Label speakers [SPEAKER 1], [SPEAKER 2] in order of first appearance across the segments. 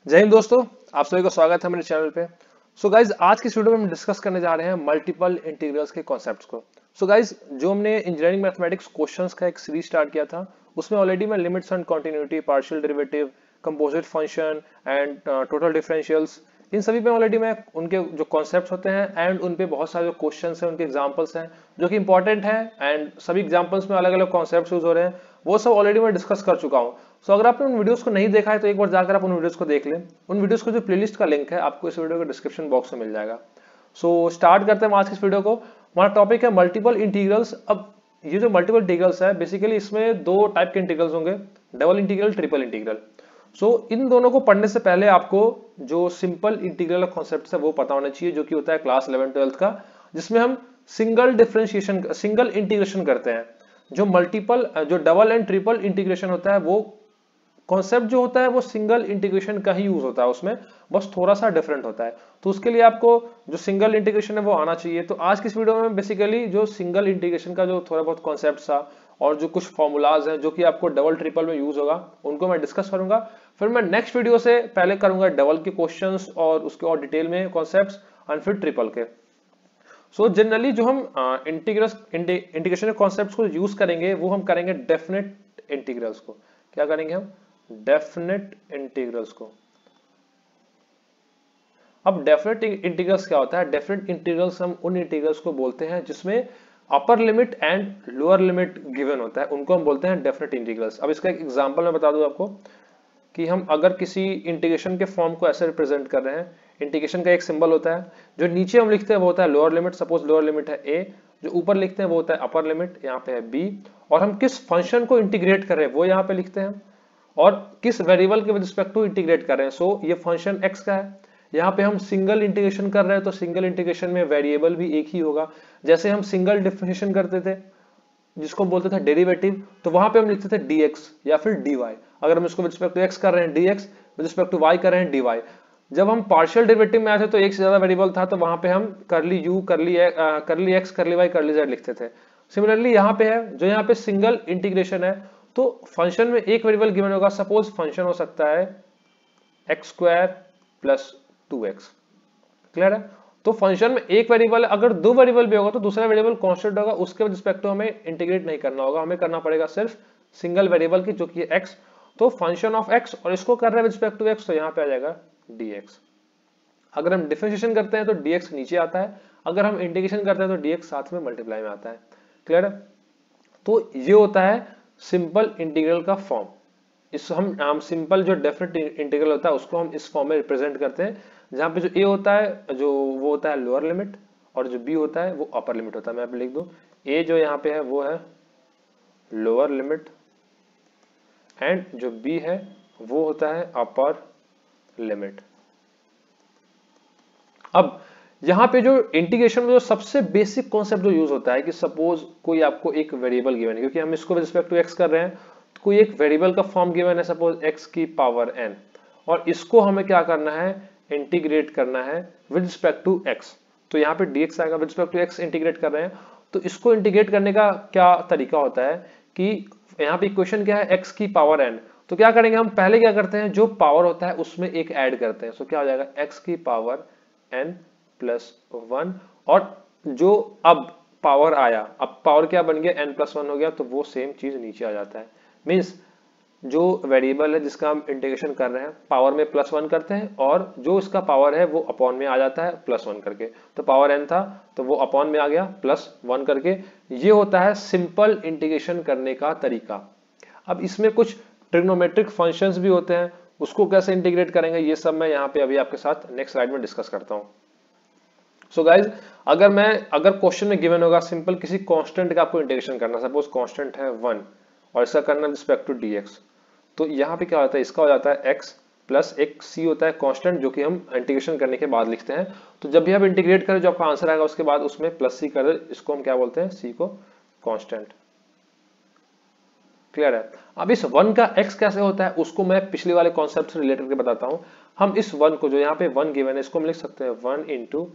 [SPEAKER 1] जय हिंद दोस्तों, आप सभी को स्वागत है मेरे चैनल पे। सो गाइज, आज की इस वीडियो में हम डिस्कस करने जा रहे हैं मल्टीपल इंटीग्रल्स के कॉन्सेप्ट्स को। सो गाइज, जो हमने इंजीनियरिंग मैथमेटिक्स क्वेश्चंस का एक सीरीज स्टार्ट किया था, उसमें ऑलरेडी मैं limits and continuity, partial derivative, composite function and total differentials, इन सभी पे ऑलरेडी मैं उनके जो कॉन्सेप्ट्स होते हैं एंड उन पे बहुत सारे जो क्वेश्चंस हैं, उनके एग्जांपल्स हैं जो कि इंपॉर्टेंट है एंड सभी एग्जांपल्स में अलग अलग कॉन्सेप्ट्स यूज हो रहे हैं, वो सब ऑलरेडी मैं डिस्कस कर चुका हूँ। सो अगर आपने उन वीडियोस को नहीं देखा है तो एक बार जाकर आप उन वीडियोस को देख लें। उन वीडियोस को जो प्लेलिस्ट का लिंक है आपको इस वीडियो के डिस्क्रिप्शन बॉक्स में मिल जाएगा। सो स्टार्ट करते हैं आज की इस वीडियो को। हमारा टॉपिक है मल्टीपल इंटीग्रल्स। अब ये जो मल्टीपल इंटीग्रल्स है, बेसिकली इसमें दो टाइप के इंटीग्रल्स होंगे, डबल इंटीग्रल, ट्रिपल इंटीग्रल। सो इन दोनों को पढ़ने से पहले आपको जो सिंपल इंटीग्रल कॉन्सेप्ट है वो पता होना चाहिए, जो कि होता है क्लास 11-12 का, जिसमें हम सिंगल डिफरेंशिएशन, सिंगल इंटीग्रेशन करते हैं। जो मल्टीपल, जो डबल एंड ट्रिपल इंटीग्रेशन होता है, वो कॉन्सेप्ट जो होता है वो सिंगल इंटीग्रेशन का ही यूज होता है, उसमें बस थोड़ा सा डिफरेंट होता है। तो उसके लिए आपको जो सिंगल इंटीग्रेशन है वो आना चाहिए। तो आज की इस वीडियो में बेसिकली जो सिंगल इंटीग्रेशन का जो थोड़ा बहुत कॉन्सेप्ट था और जो कुछ फॉर्मूलाज हैं जो कि आपको डबल ट्रिपल में यूज होगा, उनको मैं डिस्कस करूंगा। फिर मैं नेक्स्ट वीडियो से पहले करूंगा डबल के क्वेश्चंस और उसके और डिटेल में कॉन्सेप्ट्स, और फिर ट्रिपल के। सो जनरली जो हम इंटीग्रेशन कॉन्सेप्ट्स को यूज करेंगे वो हम करेंगे डेफिनेट इंटीग्रल्स को। क्या करेंगे हम? डेफिनेट इंटीग्रल्स को। अब डेफिनेट इंटीग्रल्स क्या होता है? डेफिनेट इंटीग्रल्स हम उन इंटीग्रल्स को बोलते हैं जिसमें upper limit and lower limit given होता है, उनको हम बोलते हैं डेफिनेट इंटीग्रल्स। अब इसका एक एग्जांपल मैं बता दूं आपको कि हम अगर किसी इंटीग्रेशन के फॉर्म को ऐसे रिप्रेजेंट कर रहे हैं, इंटीग्रेशन का एक सिंबल होता है, जो नीचे हम लिखते हैं वो होता है lower limit. Suppose lower limit है a, जो ऊपर लिखते हैं वो होता है अपर लिमिट, यहाँ पे है b, और हम किस फंक्शन को इंटीग्रेट कर रहे हैं वो यहाँ पे लिखते हैं, और किस वेरिएबल के रिस्पेक्ट टू इंटीग्रेट कर रहे हैं। सो ये फंक्शन x का है। यहाँ पे हम सिंगल इंटीग्रेशन कर रहे हैं तो सिंगल इंटीग्रेशन में वेरिएबल भी एक ही होगा। जैसे हम सिंगल डिफरेंशिएशन करते थे जिसको हम बोलते थे डेरिवेटिव, तो वहां पे हम लिखते थे dx या फिर dy। अगर हम इसको विद रिस्पेक्ट टू x कर रहे हैं dx, with respect to y कर रहे हैं dy। जब हम पार्शियल डेरिवेटिव में आए थे तो एक से ज्यादा वेरिएबल था, तो वहां पे हम करली u, करली x, करली y, करली z लिखते थे। सिमिलरली यहाँ पे है, जो यहाँ पे सिंगल इंटीग्रेशन है, तो फंक्शन में एक वेरिएबल गिवन होगा। सपोज फंक्शन हो सकता है x² प्लस 2x। क्लियर है? तो फंक्शन में एक वेरिएबल, अगर दो वेरिएबल भी होगा तो दूसरा वेरिएबल कांस्टेंट होगा, उसके रिस्पेक्ट हमें इंटीग्रेट नहीं करना होगा, हमें करना पड़ेगा सिर्फ सिंगल वेरिएबल की, जो कि है x। तो फंक्शन ऑफ x, और इसको कर रहे हैं विद रिस्पेक्ट टू x, तो यहाँ पे आ जाएगा dx। अगर हम डिफरेंशिएशन करते हैं तो dx नीचे आता है, अगर हम इंटीग्रेशन करते हैं तो dx साथ में मल्टीप्लाई में आता है। क्लियर है? तो ये होता है सिंपल इंटीग्रल का फॉर्म। इस हम सिंपल जो डेफिनेट इंटीग्रल होता है उसको हम इस फॉर्म में रिप्रेजेंट करते हैं, जहां पे जो a होता है जो वो होता है लोअर लिमिट, और जो b होता है वो अपर लिमिट होता है। मैं आप लिख दूं, a जो यहाँ पे है वो है लोअर लिमिट, एंड जो b है वो होता है अपर लिमिट। अब यहाँ पे जो इंटीग्रेशन में जो सबसे बेसिक कॉन्सेप्ट जो यूज होता है कि सपोज कोई आपको एक वेरिएबल गिवन है, क्योंकि हम इसको विद रिस्पेक्ट टू x कर रहे हैं, तो कोई एक वेरिएबल का फॉर्म गिवन है, सपोज x की पावर n, और इसको हमें क्या करना है? इंटीग्रेट करना है विद रिस्पेक्ट टू x। तो यहाँ पे dx आएगा, with respect to x integrate कर रहे हैं। तो इसको इंटीग्रेट करने का क्या तरीका होता है कि यहाँ पे इक्वेशन क्या है? x की पावर n। तो क्या करेंगे हम? पहले क्या करते हैं, जो पावर होता है उसमें एक ऐड करते हैं। सो क्या हो जाएगा? x की पावर n प्लस 1, और जो अब पावर आया, अब पावर क्या बन गया? n प्लस 1 हो गया, तो वो सेम चीज नीचे आ जाता है। मीन्स जो वेरिएबल है जिसका हम इंटीग्रेशन कर रहे हैं, पावर में प्लस 1 करते हैं, और जो इसका पावर है वो अपॉन में आ जाता है प्लस 1 करके। तो पावर n था तो वो अपॉन में आ गया प्लस 1 करके। ये होता है सिंपल इंटीग्रेशन करने का तरीका। अब इसमें कुछ ट्रिग्नोमेट्रिक फंक्शंस भी होते हैं, उसको कैसे इंटीग्रेट करेंगे ये सब मैं यहाँ पे अभी आपके साथ नेक्स्ट स्लाइड में डिस्कस करता हूँ। सो गाइज, अगर क्वेश्चन में गिवन होगा सिंपल किसी कांस्टेंट का आपको इंटीग्रेशन करना, सपोज कांस्टेंट है 1 और इसका करना रिस्पेक्ट टू dx, तो यहाँ पे क्या होता है? इसका हो जाता है x प्लस एक c होता है कांस्टेंट, जो कि हम इंटीग्रेशन करने के बाद लिखते हैं। तो जब भी आप इंटीग्रेट करें, जो आपका आंसर आएगा उसके बाद उसमें प्लस c कर, इसको हम क्या बोलते हैं? c को कांस्टेंट। क्लियर है? अब इस 1 का x कैसे होता है उसको मैं पिछले वाले कॉन्सेप्ट से रिलेट करके बताता हूं। हम इस 1 को, जो यहाँ पे 1 गिवन है, इसको हम लिख सकते हैं 1 इंटू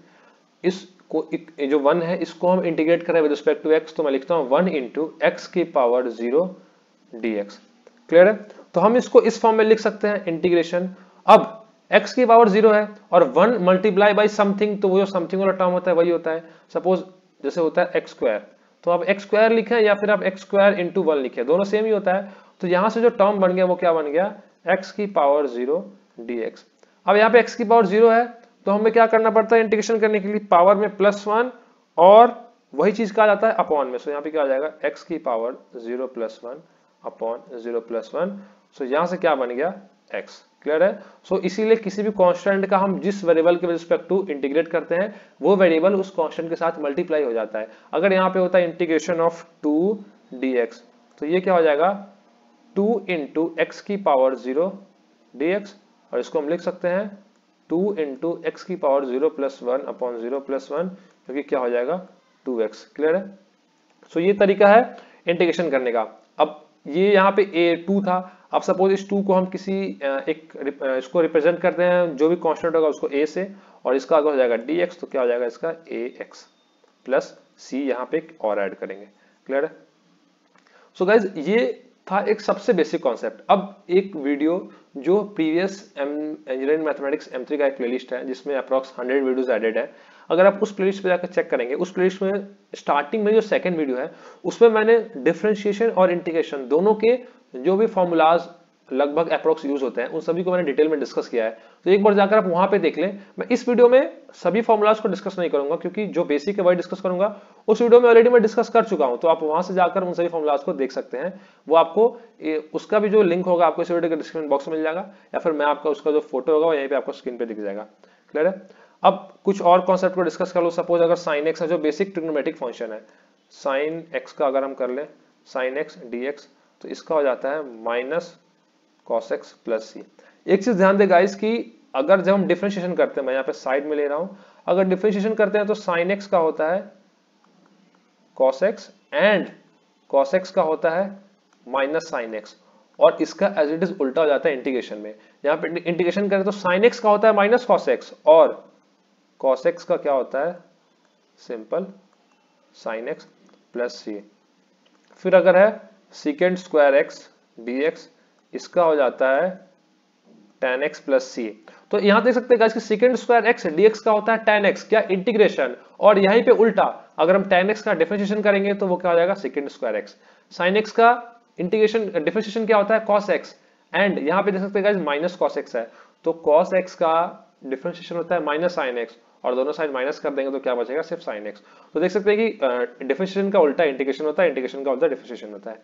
[SPEAKER 1] इसको, जो 1 है इसको हम इंटीग्रेट करें विद रिस्पेक्ट टू x, तो मैं लिखता हूं 1 इंटू एक्स की पावर 0 dx। क्लियर है? तो हम इसको इस फॉर्म में लिख सकते हैं इंटीग्रेशन। अब x की पावर 0 है और 1 मल्टीप्लाई बाई समथिंग, तो वो जो समथिंग वाला टर्म होता है वही होता है। सपोज जैसे होता है एक्स स्क्वायर, तो आप एक्स स्क्वायर लिखें या फिर आप एक्स स्क्वायर इंटू 1 लिखें, दोनों सेम ही होता है। तो यहां से जो टर्म बन गया वो क्या बन गया, x की पावर 0 dx। अब यहाँ पे x की पावर 0 है तो हमें क्या करना पड़ता है इंटीग्रेशन करने के लिए, पावर में +1 और वही चीज कहा जाता है अपॉन में। सो यहाँ पे क्या आ जाएगा, x की पावर 0 + 1 अपॉन 0 + 1। सो यहाँ से क्या बन गया, x। क्लियर है। सो इसीलिए किसी भी कांस्टेंट का हम जिस वेरिएबल के रिस्पेक्ट टू इंटीग्रेट करते हैं वो वेरिएबल उस कांस्टेंट के साथ मल्टीप्लाई हो जाता है। अगर यहाँ पे होता है इंटीग्रेशन ऑफ 2 dx, तो ये क्या हो जाएगा 2 इंटू एक्स की पावर 0 dx, और इसको हम लिख सकते हैं 2 इंटू एक्स की पावर 0 + 1 अपॉन 0 + 1, क्योंकि क्या हो जाएगा 2x। क्लियर है। सो ये तरीका है इंटीग्रेशन करने का। अब ये यहाँ पे a2 था, अब सपोज इस 2 को हम किसी इसको रिप्रेजेंट करते हैं, जो भी कांस्टेंट होगा उसको a से, और इसका आगे हो जाएगा dx, तो क्या हो जाएगा इसका ax प्लस c, यहाँ पे और ऐड करेंगे। क्लियर है। सो गाइज ये था एक सबसे बेसिक कॉन्सेप्ट। अब एक वीडियो जो प्रीवियस इंजीनियरिंग मैथमेटिक्स M3 का एक प्लेलिस्ट है जिसमें अप्रॉक्स 100 वीडियोस एडेड है, अगर आप उस प्लेलिस्ट पे जाकर चेक करेंगे, उस प्लेलिस्ट में स्टार्टिंग में जो सेकंड वीडियो है उसमें मैंने डिफरेंशिएशन और इंटीग्रेशन दोनों के जो भी फॉर्मूलाज लगभग अप्रोक्स यूज होते हैं उन सभी को मैंने डिटेल में डिस्कस किया है। तो एक बार जाकर आप वहां पे देख लें। मैं इस वीडियो में सभी फॉर्मूलाज को डिस्कस नहीं करूंगा क्योंकि जो बेसिक है वही डिस्कस करूंगा, उस वीडियो में ऑलरेडी मैं डिस्कस कर चुका हूं, तो आप वहां से जाकर उन सभी फॉर्मूलाज को देख सकते हैं। वो आपको उसका भी जो लिंक होगा आपको इस वीडियो के डिस्क्रिप्शन बॉक्स में मिल जाएगा, या फिर मैं आपका उसका जो फोटो होगा वो यहीं पे आपको स्क्रीन पे दिख जाएगा। क्लियर है। अब कुछ और कॉन्सेप्ट को डिस्कस कर लो। सपोज अगर साइन एक्स है जो बेसिक ट्रिग्नोमेट्रिक फंक्शन है, साइन एक्स का अगर हम कर ले साइन एक्स dx, तो इसका हो जाता है माइनस cos x प्लस सी। एक चीज ध्यान दे गाइस कि अगर जब हम डिफरेंशिएशन करते हैं, मैं यहाँ पे साइड में ले रहा हूं, अगर डिफरेंशिएशन करते हैं तो sin x का होता है cos x and cos x का होता है माइनस sin x, और इसका एज इट इज उल्टा हो जाता है इंटीग्रेशन में। यहाँ पे इंटीग्रेशन करें तो sin x का होता है माइनस cos x और cos x का क्या होता है सिंपल sin x प्लस सी। फिर अगर है secant स्क्वायर x dx, इसका हो जाता है tan x प्लस सी। तो यहां देख सकते हैं कि secant स्क्वायर x dx का होता है tan x, क्या इंटीग्रेशन, और यहीं पे उल्टा अगर हम tan x का डिफरेंशिएशन करेंगे तो वो क्या हो जाएगा secant square x। sin x का इंटीग्रेशन डिफरेंशिएशन क्या होता है cos x, एंड यहां पे देख सकते हैं माइनस cos x है, तो cos x का डिफरेंशिएशन होता है माइनस sin x, और दोनों साइड माइनस कर देंगे तो क्या बचेगा सिर्फ sin x। तो देख सकते हैं कि डिफरेंशिएशन का उल्टा इंटीग्रेशन होता है, इंटीग्रेशन का उल्टा डिफरेंशिएशन होता है।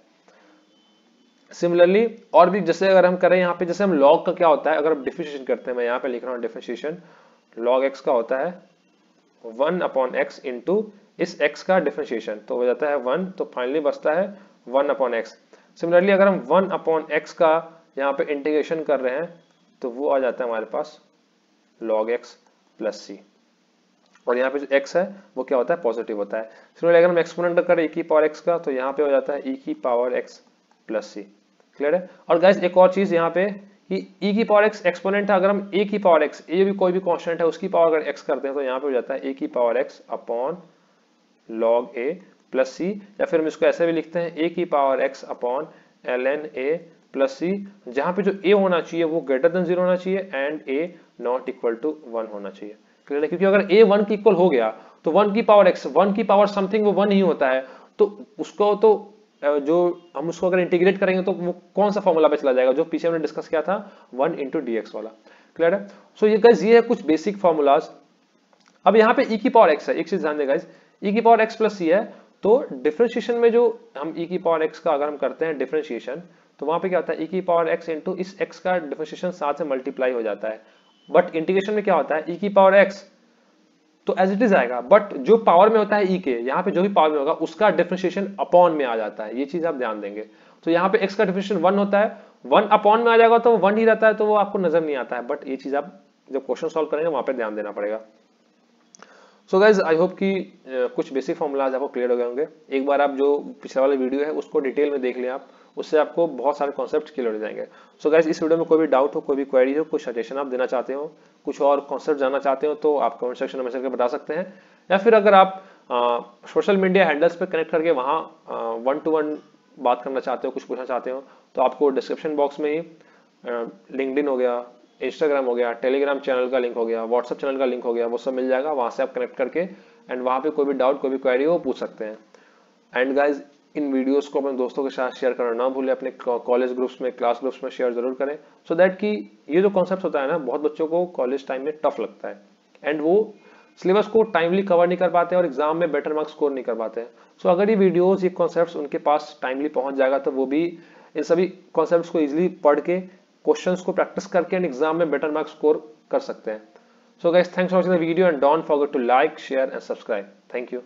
[SPEAKER 1] सिमिलरली और भी जैसे अगर हम करें यहाँ पे, जैसे हम log का क्या होता है अगर हम डिफरेंशिएशन करते हैं, मैं यहाँ पे लिख रहा हूँ डिफरेंशिएशन, log x का होता है 1 अपॉन x इंटू इस x का डिफरेंशिएशन, तो हो जाता है 1, तो फाइनली बचता है 1 अपॉन x। सिमिलरली अगर हम 1 अपॉन x का यहाँ पे इंटीग्रेशन कर रहे हैं तो वो आ जाता है हमारे पास log x प्लस सी, और यहाँ पे जो x है वो क्या होता है पॉजिटिव होता है। सिमिलरली अगर हम एक्सपोनेंट करें e की पावर x का, तो यहाँ पे हो जाता है e की पावर x प्लस सी। क्लियर है। और गाइस एक और चीज यहाँ पे कि e की पावर x एक्सपोनेंट है, अगर हम a की पावर x, a भी कोई भी कांस्टेंट है उसकी पावर अगर x करते हैं तो यहाँ पे हो जाता है a की power x upon log a plus C, या फिर हम इसको ऐसे भी लिखते हैं a की power x upon ln a plus C, जहां पे जो a होना चाहिए वो ग्रेटर देन 0 होना चाहिए and a not equal to 1 होना चाहिए। क्लियर है। क्योंकि अगर a 1 की इक्वल हो गया तो 1 की पावर x, 1 की पावर समथिंग वो 1 ही होता है, तो उसको तो जो हम उसको अगर इंटीग्रेट करेंगे तो वो कौन सा फॉर्मूला पे चला जाएगा जो पीछे हमने डिस्कस किया था 1 इंटू dx वाला। क्लियर है। सो ये गाइस ये है कुछ बेसिक फॉर्मूलाज। अब यहाँ पे e की पावर x है, एक चीज ध्यान दें गाइस, e की पावर x प्लस c है, तो डिफरेंशिएशन में जो हम e की पावर x का अगर हम करते हैं डिफरेंशिएशन, तो वहां पे क्या होता है e की पावर x इंटू इस x का डिफरेंशिएशन साथ से मल्टीप्लाई हो जाता है। बट इंटीग्रेशन में क्या होता है e की पावर x तो एज इट इज आएगा, बट जो पावर में होता है e के, यहाँ पे जो भी पावर में होगा उसका डिफरेंशिएशन अपॉन में आ जाता है, ये चीज आप ध्यान देंगे। तो यहाँ पे x का डिफरेंशिएशन 1 होता है, 1 अपॉन में आ जाएगा तो वो 1 ही रहता है, तो वो आपको नजर नहीं आता है, बट ये चीज आप जब क्वेश्चन सॉल्व करेंगे वहां पे ध्यान देना पड़ेगा। सो गाइज आई होप कि कुछ बेसिक फॉर्मूलाज आपको क्लियर हो गए होंगे। एक बार आप जो पिछले वाले वीडियो है उसको डिटेल में देख लें आप, उससे आपको बहुत सारे कॉन्सेप्ट क्लियर हो जाएंगे। सो गाइज इस वीडियो में कोई भी डाउट हो, कोई भी क्वेरी हो, कुछ सजेशन आप देना चाहते हो, कुछ और कॉन्सेप्ट जानना चाहते हो तो आप कमेंट सेक्शन में मैसेज करके बता सकते हैं, या फिर अगर आप सोशल मीडिया हैंडल्स पे कनेक्ट करके वहाँ 1-to-1 बात करना चाहते हो, कुछ पूछना चाहते हो, तो आपको डिस्क्रिप्शन बॉक्स में ही लिंक्डइन हो गया, इंस्टाग्राम हो गया, टेलीग्राम चैनल का लिंक हो गया, व्हाट्सएप चैनल का लिंक हो गया, वो सब मिल जाएगा। वहां से आप कनेक्ट करके एंड वहां पे कोई भी डाउट, कोई भी क्वेरी हो पूछ सकते हैं। एंड गाइज, इन वीडियोस को अपने दोस्तों के साथ शेयर करना ना भूलें, अपने कॉलेज ग्रुप्स में, क्लास ग्रुप्स में शेयर जरूर करें, सो दैट कि ये जो कॉन्सेप्ट होता है ना, बहुत बच्चों को कॉलेज टाइम में टफ लगता है एंड वो सिलेबस को टाइमली कवर नहीं कर पाते और एग्जाम में बेटर मार्क्स स्कोर नहीं कर पाते। सो अगर ये वीडियोस, ये कॉन्सेप्ट्स उनके पास टाइमली पहुंच जाएगा तो वो भी इन सभी कॉन्सेप्ट्स को इजीली पढ़ के, क्वेश्चंस को प्रैक्टिस करके एग्जाम में बेटर मार्क्स स्कोर कर सकते हैं। So guys, thanks for watching the video and don't forget to like, share and subscribe. Thank you.